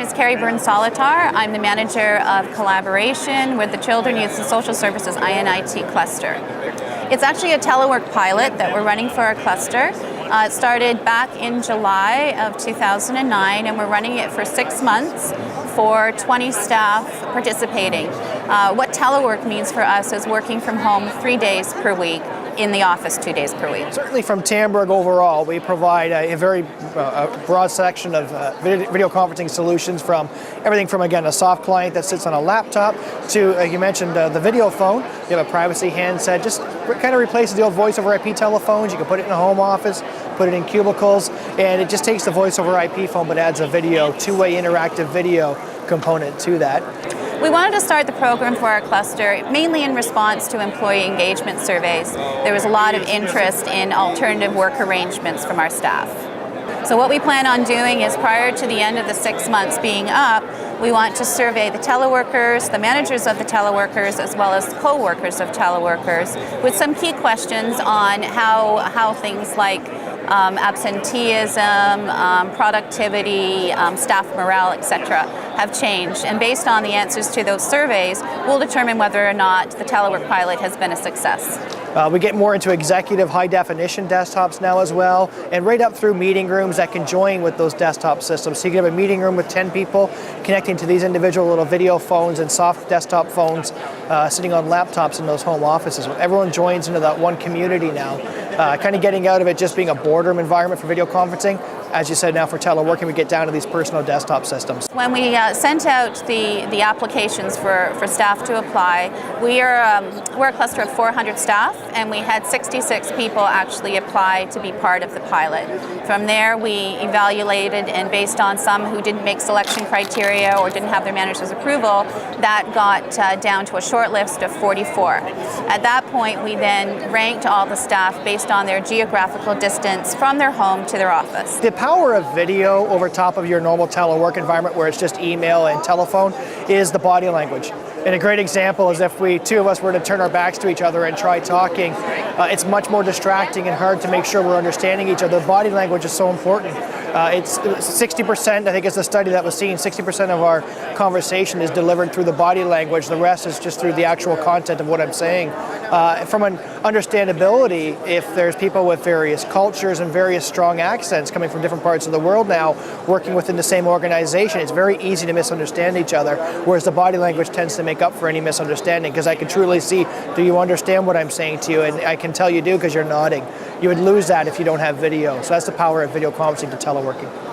is Carrie Byrne-Solitar. I'm the Manager of Collaboration with the Children, Youth and Social Services INIT cluster. It's actually a telework pilot that we're running for our cluster. It started back in July of 2009, and we're running it for 6 months for 20 staff participating. What telework means for us is working from home 3 days per week, in the office 2 days per week. Certainly from Tandberg overall, we provide a very broad section of video conferencing solutions, from everything from, again, a soft client that sits on a laptop to, you mentioned, the video phone. You have a privacy handset, just kind of replaces the old voice over IP telephones. You can put it in a home office, put it in cubicles, and it just takes the voice over IP phone but adds a video, two-way interactive video component to that. We wanted to start the program for our cluster mainly in response to employee engagement surveys. There was a lot of interest in alternative work arrangements from our staff. So what we plan on doing is, prior to the end of the 6 months being up, we want to survey the teleworkers, the managers of the teleworkers, as well as co-workers of teleworkers, with some key questions on how things like absenteeism, productivity, staff morale, etc. have changed. And based on the answers to those surveys, we'll determine whether or not the telework pilot has been a success. We get more into executive high-definition desktops now as well, and right up through meeting rooms that can join with those desktop systems. So you can have a meeting room with 10 people connecting to these individual little video phones and soft desktop phones sitting on laptops in those home offices. Everyone joins into that one community now, kind of getting out of it just being a boardroom environment for video conferencing. As you said, now for teleworking, we get down to these personal desktop systems. When we sent out the applications for staff to apply, we're a cluster of 400 staff, and we had 66 people actually apply to be part of the pilot. From there, we evaluated, and based on some who didn't make selection criteria or didn't have their manager's approval, that got down to a short list of 44. At that point, we then ranked all the staff based on their geographical distance from their home to their office. The power of video over top of your normal telework environment, where it's just email and telephone, is the body language. And a great example is if two of us were to turn our backs to each other and try talking, it's much more distracting and hard to make sure we're understanding each other. Body language is so important. It's 60%, I think it's the study that was seen, 60% of our conversation is delivered through the body language. The rest is just through the actual content of what I'm saying. From an understandability, if there's people with various cultures and various strong accents coming from different parts of the world now working within the same organization, it's very easy to misunderstand each other, whereas the body language tends to make up for any misunderstanding, because I can truly see, do you understand what I'm saying to you? And I can tell you do because you're nodding. You would lose that if you don't have video. So that's the power of video conferencing to teleworking.